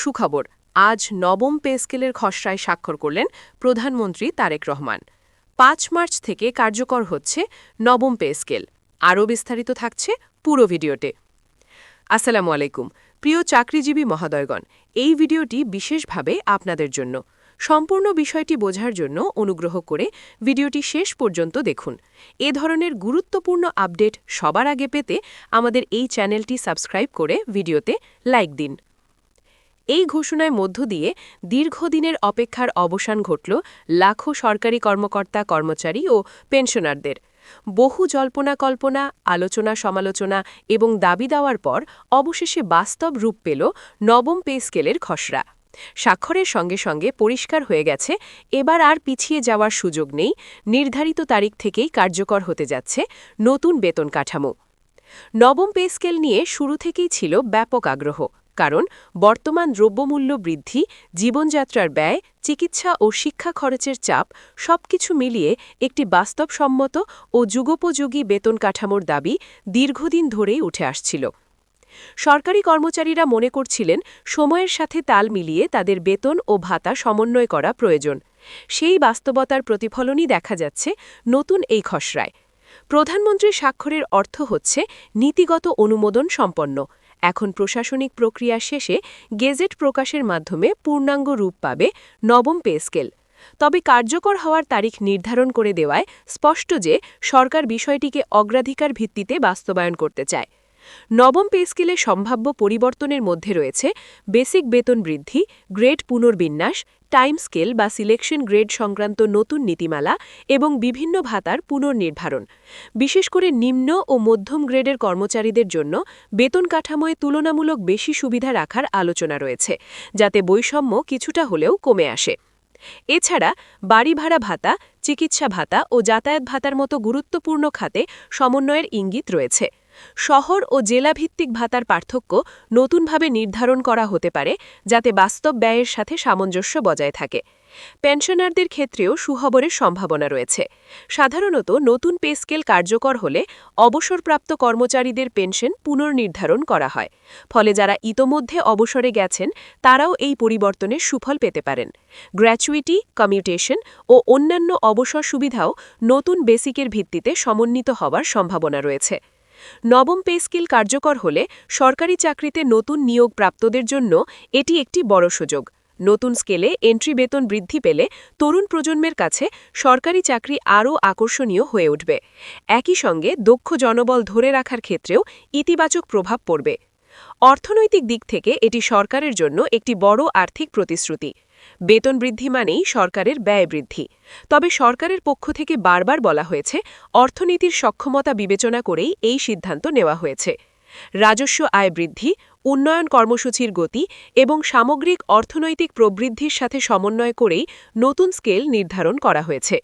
সুখবর, আজ নবম পে স্কেলের খসড়ায় স্বাক্ষর করলেন প্রধানমন্ত্রী তারেক রহমান। ৫ মার্চ থেকে কার্যকর হচ্ছে নবম পে স্কেল। আরও বিস্তারিত থাকছে পুরো ভিডিওতে। আসসালামু আলাইকুম প্রিয় চাকরিজীবী মহোদয়গণ, এই ভিডিওটি বিশেষভাবে আপনাদের জন্য। সম্পূর্ণ বিষয়টি বোঝার জন্য অনুগ্রহ করে ভিডিওটি শেষ পর্যন্ত দেখুন। এ ধরনের গুরুত্বপূর্ণ আপডেট সবার আগে পেতে আমাদের এই চ্যানেলটি সাবস্ক্রাইব করে ভিডিওতে লাইক দিন। এই ঘোষণার মধ্য দিয়ে দীর্ঘদিনের অপেক্ষার অবসান ঘটল লাখো সরকারি কর্মকর্তা কর্মচারী ও পেনশনারদের। বহু জল্পনা কল্পনা, আলোচনা সমালোচনা এবং দাবি দেওয়ার পর অবশেষে বাস্তব রূপ পেল নবম পে স্কেলের খসড়া। স্বাক্ষরের সঙ্গে সঙ্গে পরিষ্কার হয়ে গেছে, এবার আর পিছিয়ে যাওয়ার সুযোগ নেই। নির্ধারিত তারিখ থেকেই কার্যকর হতে যাচ্ছে নতুন বেতন কাঠামো। নবম পে স্কেল নিয়ে শুরু থেকেই ছিল ব্যাপক আগ্রহ, কারণ বর্তমান দ্রব্যমূল্য বৃদ্ধি, জীবনযাত্রার ব্যয়, চিকিৎসা ও শিক্ষা খরচের চাপ সবকিছু মিলিয়ে একটি বাস্তবসম্মত ও যুগোপযোগী বেতন কাঠামোর দাবি দীর্ঘদিন ধরেই উঠে আসছিল। সরকারি কর্মচারীরা মনে করছিলেন সময়ের সাথে তাল মিলিয়ে তাদের বেতন ও ভাতা সমন্বয় করা প্রয়োজন। সেই বাস্তবতার প্রতিফলনই দেখা যাচ্ছে নতুন এই খসড়ায়। প্রধানমন্ত্রীর স্বাক্ষরের অর্থ হচ্ছে নীতিগত অনুমোদন সম্পন্ন। এখন প্রশাসনিক প্রক্রিয়া শেষে গেজেট প্রকাশের মাধ্যমে পূর্ণাঙ্গ রূপ পাবে নবম পে স্কেল। তবে কার্যকর হওয়ার তারিখ নির্ধারণ করে দেওয়ায় স্পষ্ট যে সরকার বিষয়টিকে অগ্রাধিকার ভিত্তিতে বাস্তবায়ন করতে চায়। নবম পে স্কেলে সম্ভাব্য পরিবর্তনের মধ্যে রয়েছে বেসিক বেতন বৃদ্ধি, গ্রেড পুনর্বিন্যাস, টাইম স্কেল বা সিলেকশন গ্রেড সংক্রান্ত নতুন নীতিমালা এবং বিভিন্ন ভাতার পুনর্নির্ধারণ। বিশেষ করে নিম্ন ও মধ্যম গ্রেডের কর্মচারীদের জন্য বেতন কাঠামোয় তুলনামূলক বেশি সুবিধা রাখার আলোচনা রয়েছে, যাতে বৈষম্য কিছুটা হলেও কমে আসে। এছাড়া বাড়ি ভাড়া ভাতা, চিকিৎসা ভাতা ও যাতায়াত ভাতার মতো গুরুত্বপূর্ণ খাতে সমন্বয়ের ইঙ্গিত রয়েছে। শহর ও জেলাভিত্তিক ভাতার পার্থক্য নতুনভাবে নির্ধারণ করা হতে পারে, যাতে বাস্তব ব্যয়ের সাথে সামঞ্জস্য বজায় থাকে। পেনশনারদের ক্ষেত্রেও সুখবরের সম্ভাবনা রয়েছে। সাধারণত নতুন পে স্কেল কার্যকর হলে অবসরপ্রাপ্ত কর্মচারীদের পেনশন পুনর্নির্ধারণ করা হয়। ফলে যারা ইতোমধ্যে অবসরে গেছেন তারাও এই পরিবর্তনের সুফল পেতে পারেন। গ্র্যাচুইটি, কমিউটেশন ও অন্যান্য অবসর সুবিধাও নতুন বেসিকের ভিত্তিতে সমন্বিত হওয়ার সম্ভাবনা রয়েছে। নবম পে স্কেল কার্যকর হলে সরকারি চাকরিতে নতুন নিয়োগ প্রাপ্তদের জন্য এটি একটি বড় সুযোগ। নতুন স্কেলে এন্ট্রি বেতন বৃদ্ধি পেলে তরুণ প্রজন্মের কাছে সরকারি চাকরি আরও আকর্ষণীয় হয়ে উঠবে। একই সঙ্গে দক্ষ জনবল ধরে রাখার ক্ষেত্রেও ইতিবাচক প্রভাব পড়বে। অর্থনৈতিক দিক থেকে এটি সরকারের জন্য একটি বড় আর্থিক প্রতিশ্রুতি। বেতন বৃদ্ধি মানেই সরকারের ব্যয় বৃদ্ধি। তবে সরকারের পক্ষ থেকে বারবার বলা হয়েছে, অর্থনীতির সক্ষমতা বিবেচনা করেই এই সিদ্ধান্ত নেওয়া হয়েছে। রাজস্ব আয় বৃদ্ধি, উন্নয়ন কর্মসূচির গতি এবং সামগ্রিক অর্থনৈতিক প্রবৃদ্ধির সাথে সমন্বয় করেই নতুন স্কেল নির্ধারণ করা হয়েছে।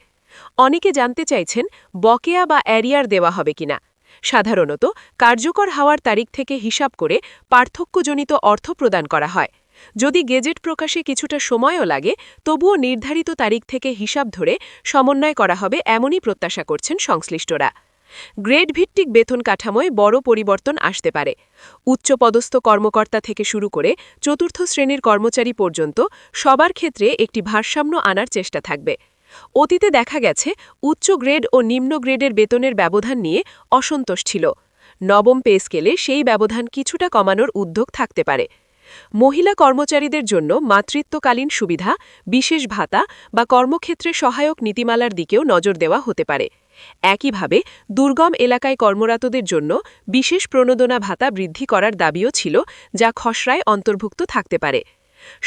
অনেকে জানতে চাইছেন, বকেয়া বা অ্যারিয়ার দেওয়া হবে কিনা। সাধারণত কার্যকর হওয়ার তারিখ থেকে হিসাব করে পার্থক্যজনিত অর্থ প্রদান করা হয়। যদি গেজেট প্রকাশে কিছুটা সময়ও লাগে, তবুও নির্ধারিত তারিখ থেকে হিসাব ধরে সমন্বয় করা হবে এমনই প্রত্যাশা করছেন সংশ্লিষ্টরা। গ্রেড ভিত্তিক বেতন কাঠামোয় বড় পরিবর্তন আসতে পারে। উচ্চপদস্থ কর্মকর্তা থেকে শুরু করে চতুর্থ শ্রেণীর কর্মচারী পর্যন্ত সবার ক্ষেত্রে একটি ভারসাম্য আনার চেষ্টা থাকবে। অতীতে দেখা গেছে উচ্চ গ্রেড ও নিম্ন গ্রেডের বেতনের ব্যবধান নিয়ে অসন্তোষ ছিল। নবম পে স্কেলে সেই ব্যবধান কিছুটা কমানোর উদ্যোগ থাকতে পারে। মহিলা কর্মচারীদের জন্য মাতৃত্বকালীন সুবিধা, বিশেষ ভাতা বা কর্মক্ষেত্রে সহায়ক নীতিমালার দিকেও নজর দেওয়া হতে পারে। একইভাবে দুর্গম এলাকায় কর্মরতদের জন্য বিশেষ প্রণোদনা ভাতা বৃদ্ধি করার দাবিও ছিল, যা খসড়ায় অন্তর্ভুক্ত থাকতে পারে।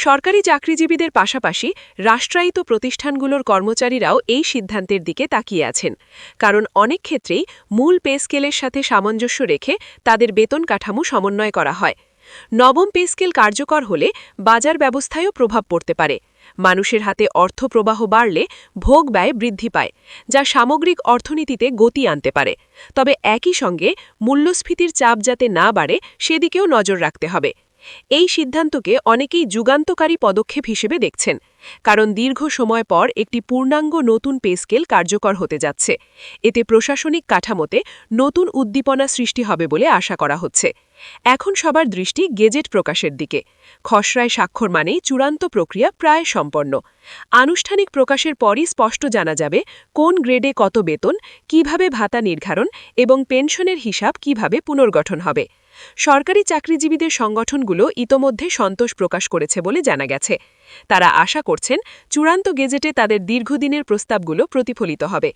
সরকারি চাকরিজীবীদের পাশাপাশি রাষ্ট্রায়ত্ত প্রতিষ্ঠানগুলোর কর্মচারীরাও এই সিদ্ধান্তের দিকে তাকিয়ে আছেন, কারণ অনেক ক্ষেত্রেই মূল পে স্কেলের সাথে সামঞ্জস্য রেখে তাদের বেতন কাঠামো সমন্বয় করা হয়। নবম পে স্কেল কার্যকর হলে বাজার ব্যবস্থায়ও প্রভাব পড়তে পারে। মানুষের হাতে অর্থ প্রবাহ বাড়লে ভোগ ব্যয় বৃদ্ধি পায়, যা সামগ্রিক অর্থনীতিতে গতি আনতে পারে। তবে একই সঙ্গে মূল্যস্ফীতির চাপ যাতে না বাড়ে সেদিকেও নজর রাখতে হবে। এই সিদ্ধান্তকে অনেকেই যুগান্তকারী পদক্ষেপ হিসেবে দেখছেন, কারণ দীর্ঘ সময় পর একটি পূর্ণাঙ্গ নতুন পে স্কেল কার্যকর হতে যাচ্ছে। এতে প্রশাসনিক কাঠামোতে নতুন উদ্দীপনা সৃষ্টি হবে বলে আশা করা হচ্ছে। এখন সবার দৃষ্টি গেজেট প্রকাশের দিকে। খসড়ায় স্বাক্ষর মানেই চূড়ান্ত প্রক্রিয়া প্রায় সম্পন্ন। আনুষ্ঠানিক প্রকাশের পরই স্পষ্ট জানা যাবে কোন গ্রেডে কত বেতন, কিভাবে ভাতা নির্ধারণ এবং পেনশনের হিসাব কিভাবে পুনর্গঠন হবে। সরকারি চাকরিজীবীদের সংগঠনগুলো ইতোমধ্যে সন্তোষ প্রকাশ করেছে বলে জানা গেছে। তারা আশা করছেন চূড়ান্ত গেজেটে তাদের দীর্ঘদিনের প্রস্তাবগুলো প্রতিফলিত হবে।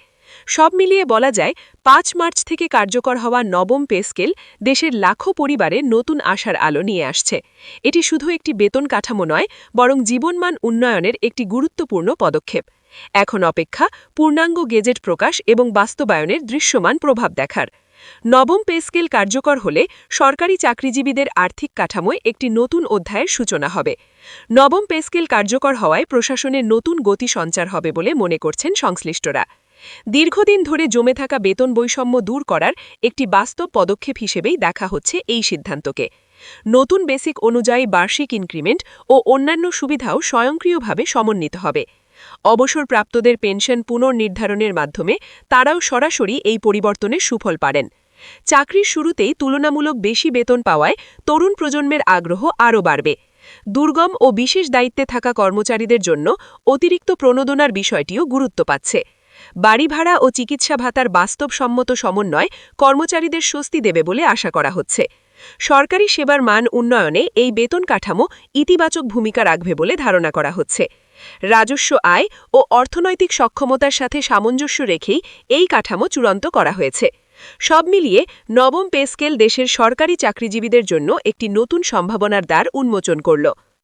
সব মিলিয়ে বলা যায় ৫ মার্চ থেকে কার্যকর হওয়া নবম পে স্কেল দেশের লাখো পরিবারে নতুন আশার আলো নিয়ে আসছে। এটি শুধু একটি বেতন কাঠামো নয়, বরং জীবনমান উন্নয়নের একটি গুরুত্বপূর্ণ পদক্ষেপ। এখন অপেক্ষা পূর্ণাঙ্গ গেজেট প্রকাশ এবং বাস্তবায়নের দৃশ্যমান প্রভাব দেখার। নবম পে স্কেল কার্যকর হলে সরকারি চাকরিজীবীদের আর্থিক কাঠামোয় একটি নতুন অধ্যায়ের সূচনা হবে। নবম পে স্কেল কার্যকর হওয়ায় প্রশাসনের নতুন গতি সঞ্চার হবে বলে মনে করছেন সংশ্লিষ্টরা। দীর্ঘদিন ধরে জমে থাকা বেতন বৈষম্য দূর করার একটি বাস্তব পদক্ষেপ হিসেবেই দেখা হচ্ছে এই সিদ্ধান্তকে। নতুন বেসিক অনুযায়ী বার্ষিক ইনক্রিমেন্ট ও অন্যান্য সুবিধাও স্বয়ংক্রিয়ভাবে সমন্বিত হবে। অবসরপ্রাপ্তদের পেনশন পুনর্নির্ধারণের মাধ্যমে তারাও সরাসরি এই পরিবর্তনের সুফল পাবেন। চাকরির শুরুতেই তুলনামূলক বেশি বেতন পাওয়ায় তরুণ প্রজন্মের আগ্রহ আরও বাড়বে। দুর্গম ও বিশেষ দায়িত্বে থাকা কর্মচারীদের জন্য অতিরিক্ত প্রণোদনার বিষয়টিও গুরুত্ব পাচ্ছে। বাড়ি ভাড়া ও চিকিৎসা ভাতার বাস্তবসম্মত সমন্বয় কর্মচারীদের স্বস্তি দেবে বলে আশা করা হচ্ছে। সরকারি সেবার মান উন্নয়নে এই বেতন কাঠামো ইতিবাচক ভূমিকা রাখবে বলে ধারণা করা হচ্ছে। রাজস্ব আয় ও অর্থনৈতিক সক্ষমতার সাথে সামঞ্জস্য রেখেই এই কাঠামো চূড়ান্ত করা হয়েছে। সব মিলিয়ে নবম পে স্কেল দেশের সরকারি চাকরিজীবীদের জন্য একটি নতুন সম্ভাবনার দ্বার উন্মোচন করল।